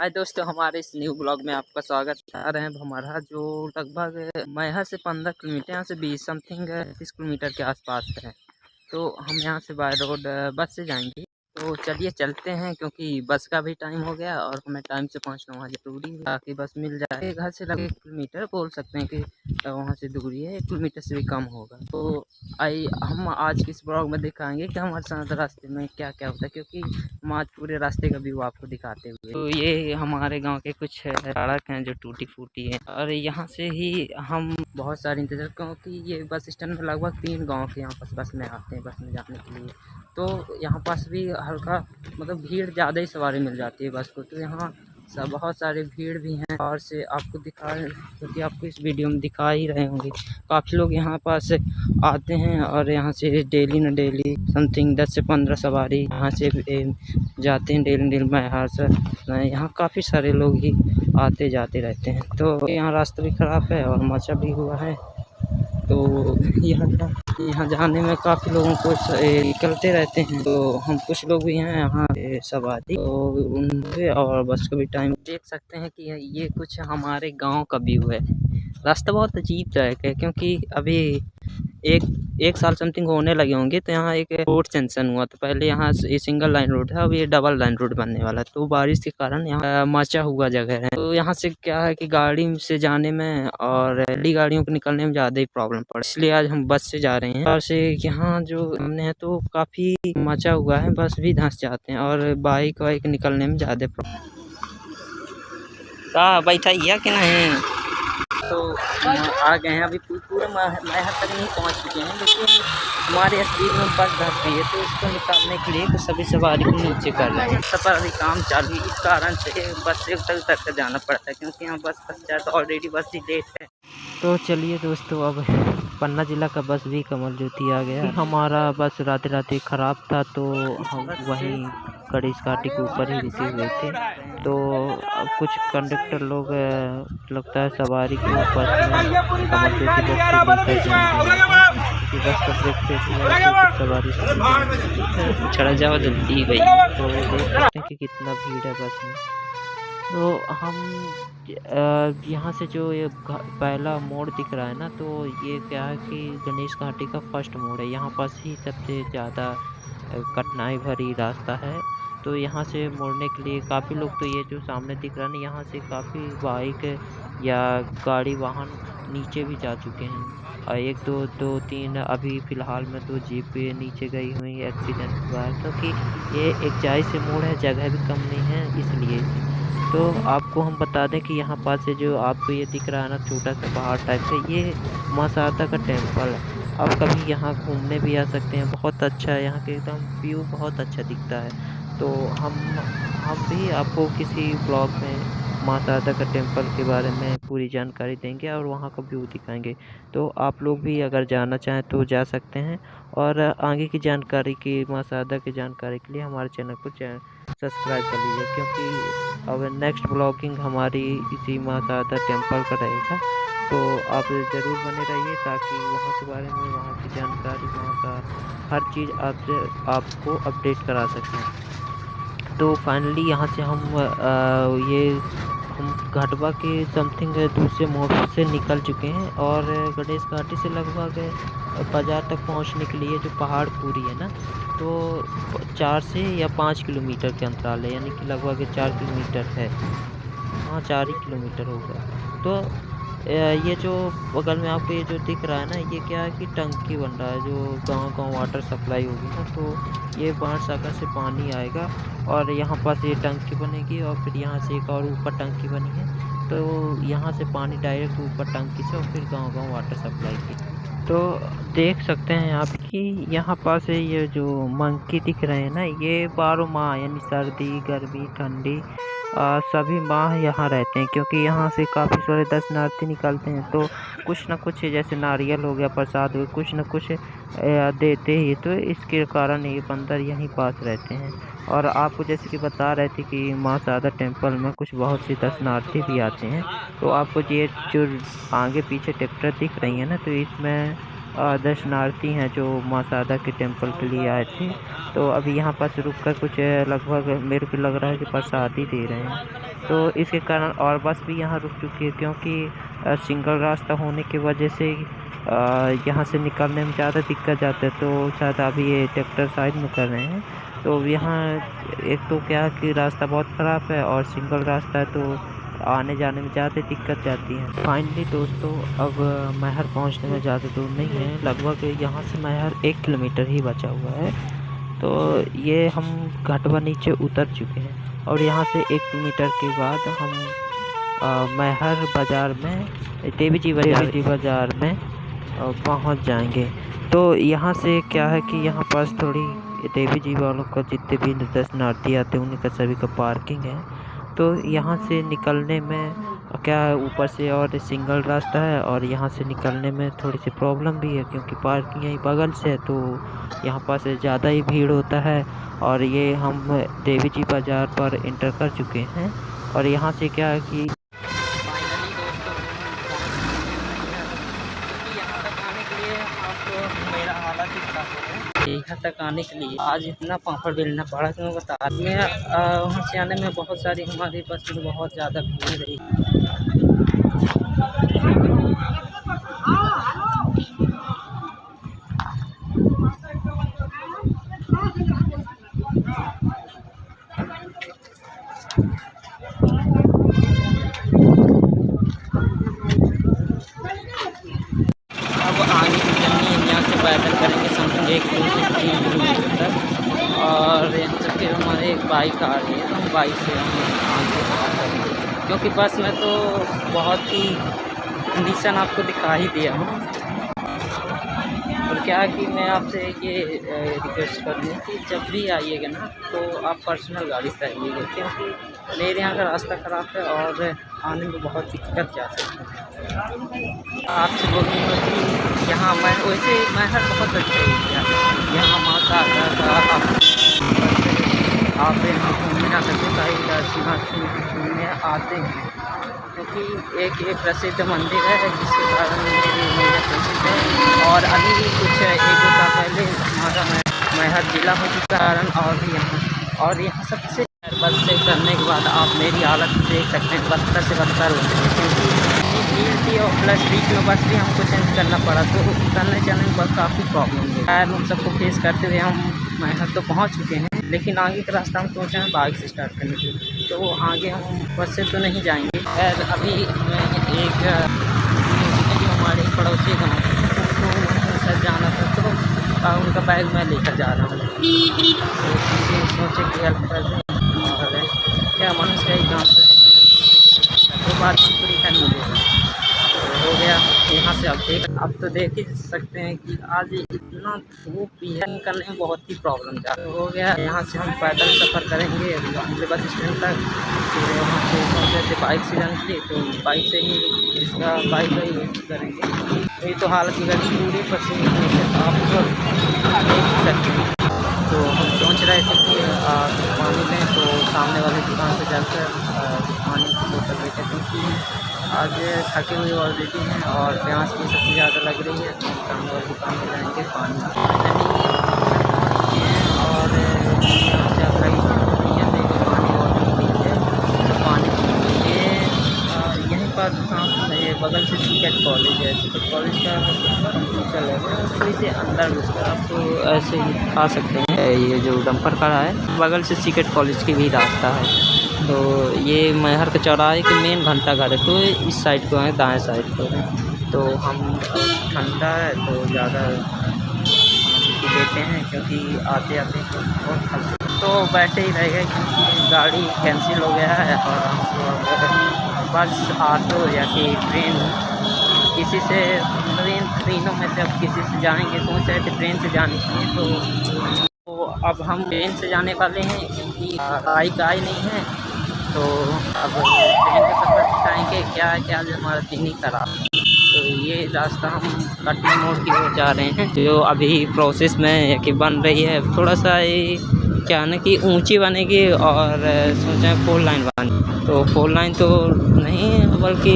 हाय दोस्तों, हमारे इस न्यू ब्लॉग में आपका स्वागत है। रहे हैं हमारा जो लगभग मैहर से 15 किलोमीटर, यहाँ से 20 समथिंग 30 किलोमीटर के आसपास है। तो हम यहाँ से बाय रोड बस से जाएंगे। तो चलिए चलते हैं, क्योंकि बस का भी टाइम हो गया और हमें टाइम से पहुँचना वहाँ जरूरी है ताकि बस मिल जाए। घर से लगभग 1 किलोमीटर बोल सकते हैं कि वहाँ से दूरी है, 1 किलोमीटर से भी कम होगा। तो हम आज किस ब्लॉग में दिखाएंगे कि हमारे साथ रास्ते में क्या क्या होता है, क्योंकि हम आज पूरे रास्ते का व्यू आपको दिखाते हुए। तो ये हमारे गांव के कुछ सड़क हैं जो टूटी फूटी है, और यहाँ से ही हम बहुत सारे इंतजार, क्योंकि ये बस स्टैंड में लगभग 3 गांव के यहाँ पास बस में आते हैं बस में जाने के लिए। तो यहाँ पास भी हल्का मतलब भीड़ ज़्यादा ही सवारी मिल जाती है बस को। तो यहाँ सब बहुत सारी भीड़ भी हैं, और से आपको क्योंकि आपको इस वीडियो में दिखा ही रहे होंगे, काफ़ी लोग यहाँ पास आते हैं और यहाँ से डेली न डेली समथिंग 10 से 15 सवारी यहाँ से जाते हैं डेली मैहर से। यहाँ काफ़ी सारे लोग ही आते जाते रहते हैं। तो यहाँ रास्ता भी ख़राब है और मचा भी हुआ है। तो यहाँ जाने में काफ़ी लोगों को निकलते रहते हैं। तो हम कुछ लोग भी हैं यहाँ सवारी, तो उनके और बस का भी टाइम देख सकते हैं कि ये कुछ हमारे गांव का व्यू है। रास्ता बहुत अजीब तरह का है, क्योंकि अभी एक साल समथिंग होने लगे होंगे। तो यहाँ एक रोड सेंक्शन हुआ, तो पहले यहाँ ये सिंगल लाइन रोड है, अब ये डबल लाइन रोड बनने वाला है। तो बारिश के कारण यहाँ मचा हुआ जगह है। तो यहाँ से क्या है कि गाड़ी से जाने में और रैली गाड़ियों को निकलने में ज़्यादा ही प्रॉब्लम पड़, इसलिए आज हम बस से जा रहे हैं। और से यहाँ जो हमने है तो काफ़ी मचा हुआ है, बस भी धंस जाते हैं और बाइक वाइक निकलने में ज़्यादा प्रॉब्लम। बैठा ही कि नहीं? तो आ गए हैं, अभी पूरे मैहर तक नहीं पहुंच चुके हैं, लेकिन हमारे स्पीड में बस धंस गई है। तो इसको निकालने के लिए सभी सवारी को नीचे कर रहे हैं। सफ़र अभी काम चालू है, इस कारण से बस से उतर कर जाना पड़ता है, क्योंकि यहाँ बस फंस जाए तो ऑलरेडी बस ही लेट है। तो चलिए दोस्तों, अब पन्ना जिला का बस भी कमल ज्योति आ गया। हमारा बस रात ख़राब था, तो हम वहीं गणेश घाटी के ऊपर ही रुके हुए थे। तो अब कुछ कंडक्टर लोग लगता है सवारी को बस में कमल ज्योति बस का ब्रेक सवारी चढ़ा जाओ जल्दी भाई। तो देख सकते हैं कि कितना भीड़ है बस में। तो हम यहाँ से जो ये पहला मोड़ दिख रहा है ना, तो ये क्या है कि गणेश घाटी का फर्स्ट मोड़ है। यहाँ पास ही सबसे ज़्यादा कठिनाई भरी रास्ता है। तो यहाँ से मुड़ने के लिए काफ़ी लोग, तो ये जो सामने दिख रहा है ना, यहाँ से काफ़ी बाइक या गाड़ी वाहन नीचे भी जा चुके हैं। और 1 2 3 अभी फ़िलहाल में 2 जीप नीचे गई हुई, एक्सीडेंट हुआ है, क्योंकि ये एक जायज़ से मोड़ है, जगह भी कम नहीं है इसलिए। तो आपको हम बता दें कि यहाँ पास से जो आपको ये दिख रहा है ना छोटा सा पहाड़ टाइप से, ये माँ शारदा का टेम्पल है। आप कभी यहाँ घूमने भी आ सकते हैं, बहुत अच्छा है, यहाँ के एकदम व्यू बहुत अच्छा दिखता है। तो हम भी आपको किसी ब्लॉग में माँ शारदा का टेम्पल के बारे में पूरी जानकारी देंगे और वहाँ का व्यू दिखाएंगे। तो आप लोग भी अगर जाना चाहें तो जा सकते हैं। और आगे की जानकारी की, माँ शारदा की जानकारी के लिए हमारे चैनल को सब्सक्राइब कर लीजिए, क्योंकि अब नेक्स्ट ब्लॉगिंग हमारी इसी माँ शारदा टेम्पल का रहेगा। तो आप ज़रूर बने रहिए, ताकि वहाँ के बारे में, वहाँ की जानकारी, वहाँ का हर चीज़ आपको अपडेट करा सकें। तो फाइनली यहाँ से हम घटवा के समथिंग दूसरे मोड़ से निकल चुके हैं, और गणेश घाटी से लगभग बाज़ार तक पहुँचने के लिए जो पहाड़ पूरी है ना, तो 4 से या 5 किलोमीटर के अंतराल है, यानी कि लगभग 4 किलोमीटर है। हाँ, 4 ही किलोमीटर होगा। तो ये जो बगल में आपको ये जो दिख रहा है ना, ये क्या है कि टंकी बन रहा है, जो गांव वाटर सप्लाई होगी ना, तो ये बाढ़ सागर से पानी आएगा और यहाँ पास ये टंकी बनेगी, और फिर यहाँ से एक और ऊपर टंकी बनी है। तो यहाँ से पानी डायरेक्ट ऊपर टंकी से और फिर गांव वाटर सप्लाई की। तो देख सकते हैं आप कि यहाँ पास ये जो मंकी दिख रहे हैं ना, ये 12 माह यानी सर्दी गर्मी ठंडी सभी माह यहाँ रहते हैं, क्योंकि यहाँ से काफ़ी सारे दर्शनार्थी निकलते हैं। तो कुछ न कुछ, जैसे नारियल हो गया, प्रसाद हो गया, कुछ न कुछ देते ही, तो इसके कारण ये बंदर यहीं पास रहते हैं। और आपको जैसे कि बता रहे थे कि माँ शारदा टेम्पल में कुछ बहुत से दर्शनार्थी भी आते हैं। तो आपको ये जो आगे पीछे ट्रैक्टर दिख रही है ना, तो इसमें दर्शनार्थी हैं जो माँ शारदा के टेम्पल के लिए आए थे। तो अभी यहाँ पास रुक कर कुछ लगभग मेरे को लग रहा है कि प्रसादी दे रहे हैं। तो इसके कारण और बस भी यहाँ रुक चुकी है, क्योंकि सिंगल रास्ता होने की वजह से यहाँ से निकलने में ज़्यादा दिक्कत जाता है। तो शायद अभी ये ट्रैक्टर साइड में कर रहे हैं। तो यहाँ एक तो क्या कि रास्ता बहुत ख़राब है और सिंगल रास्ता है, तो आने जाने में ज़्यादा दिक्कत जाती है। फाइनली दोस्तों, अब मैहर पहुंचने में ज़्यादा दूर नहीं है, लगभग यहाँ से मैहर 1 किलोमीटर ही बचा हुआ है। तो ये हम घटवा नीचे उतर चुके हैं और यहाँ से 1 किलोमीटर के बाद हम मैहर बाज़ार में देवी जी बाज़ार में पहुँच जाएंगे। तो यहाँ से क्या है कि यहाँ पास थोड़ी देवी जी वालों का जितने भी दर्शनार्थी आते हैं उनका सभी का पार्किंग है। तो यहाँ से निकलने में क्या है, ऊपर से और सिंगल रास्ता है और यहाँ से निकलने में थोड़ी सी प्रॉब्लम भी है, क्योंकि पार्किंग यहीं बगल से है। तो यहाँ पास ज़्यादा ही भीड़ होता है। और ये हम देवी जी बाज़ार पर इंटर कर चुके हैं और यहाँ से क्या है कि फाइनली दोस्तों यहाँ तक आने के लिए आपको मेरा हालत ही खराब हो गया। यहाँ तक आने के लिए आज इतना पापड़ बेलना पड़ा कि मैं बता मैं वहाँ से आने में बहुत सारी हमारी बस में बहुत ज़्यादा भीड़ रही। अब आगे की जर्नी यहाँ से पैदल करेंगे समथिंग 1 से 3 किलोमीटर तक, और यहाँ से फिर हमारे एक बाइक आ रही है तो हम बाइक से हम आगे करेंगे, क्योंकि बस में तो बहुत ही कंडीशन आपको दिखा ही दिया हूँ। और क्या है कि मैं आपसे ये रिक्वेस्ट करूँगी कि जब भी आइएगा ना तो आप पर्सनल गाड़ी से आइएगा, क्योंकि मेरे यहाँ का रास्ता ख़राब है और आने में बहुत दिक्कत जा सकती है। आपसे बोलूँगा कि यहाँ मैं वैसे मैहर बहुत अच्छा एरिया है, यहाँ माँ शारदा का आप यहाँ घूमने आ सकते, कई दर्शनार्थी घूमने आते हैं, क्योंकि एक ये प्रसिद्ध मंदिर है जिसके कारण मेरे प्रसिद्ध है। और अभी कुछ 1-2 साल पहले हमारा मैहर जिला हो चुका कारण और यहाँ सबसे बस से करने के बाद आप मेरी हालत देख सकते हैं, बदतर से बदतर हो गई, क्योंकि भीड़ थी और प्लस बीच में बस भी हमको चेंज करना पड़ा, तो उतरने चलने में बस काफ़ी प्रॉब्लम है। खैर उन सबको फेस करते हुए हम मैहर तो पहुँच चुके हैं, लेकिन आगे का रास्ता हम सोच रहे हैं बाइक से स्टार्ट करने के लिए, तो आगे हम बस से तो नहीं जाएंगे। खैर अभी हमें एक जो हमारे पड़ोसी गाँव उनको सर जाना था, तो उनका बैग मैं लेकर जा रहा हूँ, तो सोचे कि हेल्प कर दें। और क्या मनुष्य का ही काम तो है, 2 बार पूरी कर मिलेगा हो गया। यहाँ से अब तो देख ही सकते हैं कि आज इतना धूप भी है, करने में बहुत ही प्रॉब्लम हो गया। यहाँ से हम पैदल सफ़र करेंगे बस स्टैंड तक, फिर वहाँ से पहुँचे थे बाइक से जाने के लिए, तो बाइक से ही इसका बाइक का ही यूज करेंगे। ये तो हालत की गली पूरी पसीने से आप तो देख सकते हैं। तो हम सोच रहे थे कि पानी लें, तो सामने वाली दुकान से जाकर पानी की बोतल लेते, क्योंकि आज थके हुए ऑलरेडी हैं और प्यास भी सबसे ज़्यादा लग रही है, तो सामने वाली दुकान में जाएंगे पानी और ज़्यादा ही पानी ये यहीं पर ये बगल से सीकेट कॉलेज है, सीकेट कॉलेज का कंप्यूटर है, थोड़ी से अंदर घुसकर आपको ऐसे ही खा सकते हैं। ये जो डंपर खड़ा है बगल से सीकेट कॉलेज की भी रास्ता है, तो ये मैहर के चौराहे के मेन घंटा घर है, तो इस साइड को है, दाएं साइड को है। तो हम ठंडा है तो ज़्यादा लेते हैं, क्योंकि आते आते बहुत खर्च तो बैठे ही रहेगा, क्योंकि गाड़ी कैंसिल हो गया है और हमको बस ऑटो या कि ट्रेन किसी से ट्रेनों में से अब किसी से जाएंगे, सोच रहे थे ट्रेन से जाने के लिए, तो अब हम ट्रेन से जाने वाले हैं, क्योंकि बाइक आई नहीं है, तो अब ट्रेन का सफ़र दिखाएँगे क्या है क्या जो हमारा दिन ही खराब। तो ये रास्ता हम कटनी मोड़ की ओर जा रहे हैं, जो अभी प्रोसेस में है कि बन रही है, थोड़ा सा ये क्या है ना कि ऊंची बनेगी और सोचें 4 लाइन बन, तो 4 लाइन तो नहीं बल्कि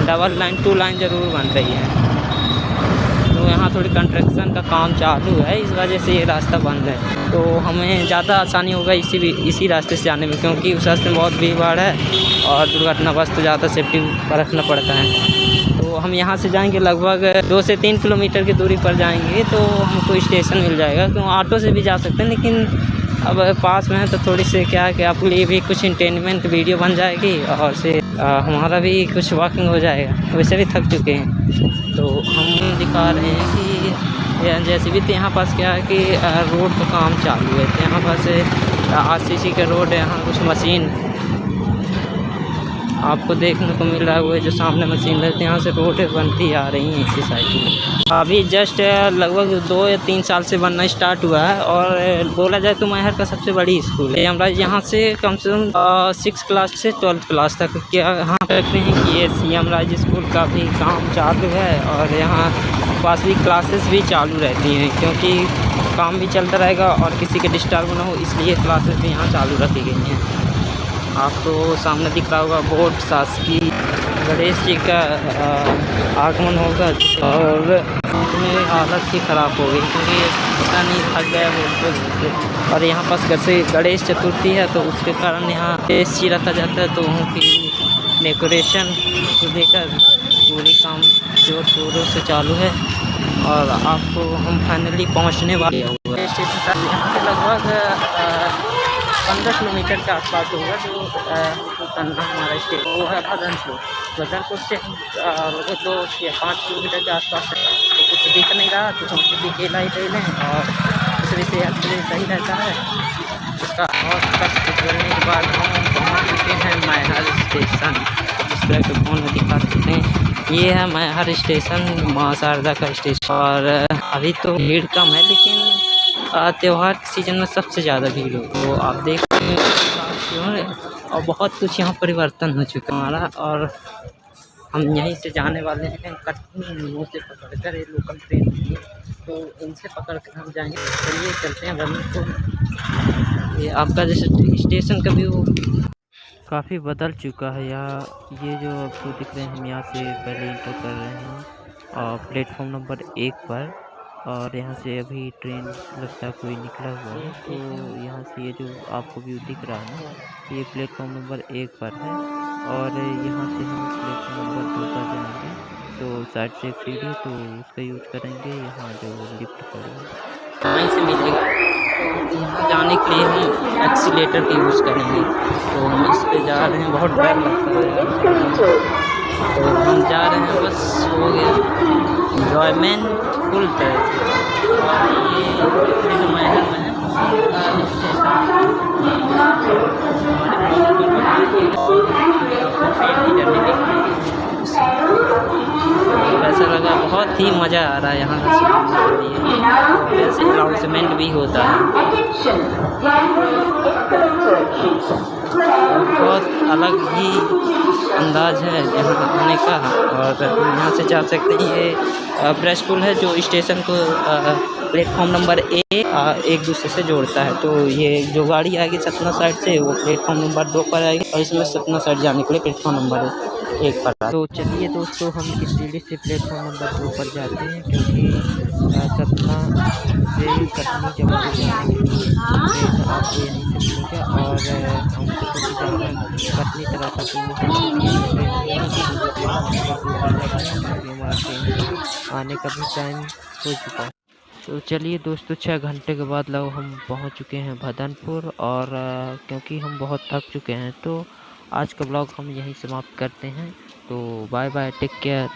डबल लाइन 2 लाइन ज़रूर बन रही है। तो यहाँ थोड़ी कंस्ट्रक्शन का काम चालू है, इस वजह से ये रास्ता बंद है। तो हमें ज़्यादा आसानी होगा इसी रास्ते से जाने में, क्योंकि उस रास्ते में बहुत भीड़ भाड़ है और दुर्घटनावश तो ज़्यादा सेफ्टी रखना पड़ता है। तो हम यहाँ से जाएंगे लगभग 2 से 3 किलोमीटर की दूरी पर जाएंगे तो हमको स्टेशन मिल जाएगा। क्यों ऑटो से भी जा सकते हैं, लेकिन अब पास में है तो थोड़ी से क्या है कि आपके लिए भी कुछ इंटेनमेंट वीडियो बन जाएगी और से हमारा भी कुछ वॉकिंग हो जाएगा। वैसे भी थक चुके हैं तो हम दिखा रहे हैं कि जैसे भी तो यहाँ पास क्या है कि रोड का काम चालू है। तो यहाँ पास RCC का रोड है, यहाँ कुछ मशीन आपको देखने को मिल रहा है। वो जो सामने मशीन रहती है, यहाँ से रोड बनती आ रही हैं इसी साइड में। अभी जस्ट लगभग 2 या 3 साल से बनना स्टार्ट हुआ है और बोला जाए तो मैहर का सबसे बड़ी स्कूल है। हमारा यहाँ से कम 6 क्लास से 12th क्लास तक क्या यहाँ रखते हैं कि ये CM राज स्कूल का भी काम चालू है और यहाँ पास भी क्लासेस भी चालू रहती हैं, क्योंकि काम भी चलता रहेगा और किसी के डिस्टर्ब ना हो, इसलिए क्लासेस भी यहाँ चालू रखी गई हैं। आपको सामने दिख रहा होगा बोर्ड, शासकीय गणेश जी का आगमन होगा और उसमें हालत ही ख़राब हो गई, क्योंकि पता नहीं थक गया बोर्ड। और यहाँ पास कैसे गणेश चतुर्थी है तो उसके कारण यहाँ टेस्ट रखा जाता है, तो वहाँ की डेकोरेशन को लेकर पूरी काम जोर शोरों से चालू है। और आपको हम फाइनली पहुँचने वाले हुए स्टेशन यहाँ से लगभग 15 किलोमीटर के आसपास होगा। जो उतरना हमारा स्टेशन वो है बदनपुर से लगभग 2 या 5 किलोमीटर के आसपास है। तो कुछ दिख नहीं रहा तो हम खुद केला ही ले लें और दूसरी सेहत के लिए सही रहता है। उसका और कष्ट करने के बाद हम पहुँच चुके हैं मैहर स्टेशन। जिस तरह के फोन में दिखा सकते हैं, ये है मैहर स्टेशन, माँ शारदा का स्टेशन। और अभी तो भीड़ कम है, लेकिन त्यौहार के सीज़न में सबसे ज़्यादा भीड़ हो। तो आप देख सकते हैं और बहुत कुछ यहाँ परिवर्तन हो चुका है हमारा। और हम यहीं से जाने वाले हैं कटनी से पकड़ कर लोकल ट्रेन, तो इनसे पकड़ कर हम जाएंगे। चलिए चलते हैं बदनपुर। ये आपका जैसे स्टेशन का व्यू काफ़ी बदल चुका है। यहाँ ये जो आपको दिख रहे हैं, हम यहाँ से पहले इंटर कर रहे हैं और प्लेटफॉर्म नंबर 1 पर। और यहाँ से अभी ट्रेन लगता है कोई निकला हुआ है, तो यहाँ से ये जो आपको व्यू दिख रहा है ना, ये प्लेटफॉर्म नंबर 1 पर है। और यहाँ से हम प्लेटफॉर्म नंबर 2 पर जाएंगे, तो साइड से एक सीढ़ी, तो उसका यूज करेंगे। यहाँ जो लिफ्ट पर वहीं से मिलेगा, तो यहाँ जाने के लिए हम एक्सीलेटर का यूज़ करेंगे। तो हम इस पे जा रहे हैं, बहुत डर लगता है, तो हम जा रहे हैं, बस हो गया इंजॉयमेंट फुल तरह से। और ये जो मैहर में है ऐसा लगा, बहुत ही मज़ा आ रहा है यहाँ का। ऐसे अनाउंसमेंट भी होता है, बहुत अलग ही अंदाज है यहाँ आने का। और यहाँ से जा सकते हैं, ये ब्रश पुल है जो स्टेशन को प्लेटफॉर्म नंबर एक दूसरे से जोड़ता है। तो ये जो गाड़ी आएगी सतना साइड से, वो प्लेटफॉर्म नंबर 2 पर आएगी और इसमें सतना साइड जाने के लिए प्लेटफॉर्म नंबर 1 पर। तो चलिए दोस्तों, हम इस सीढ़ी से प्लेटफॉर्म नंबर 2 पर जाते हैं, क्योंकि सतना से कटनी जब जाने के लिए ट्रेन आपको यहीं से मिलेगा। और हमको तो जाना कटनी तरफ आने का भी टाइम हो चुका है। तो चलिए दोस्तों, 6 घंटे के बाद लोग हम पहुंच चुके हैं बदनपुर। और क्योंकि हम बहुत थक चुके हैं, तो आज का ब्लॉग हम यहीं समाप्त करते हैं। तो बाय बाय, टेक केयर।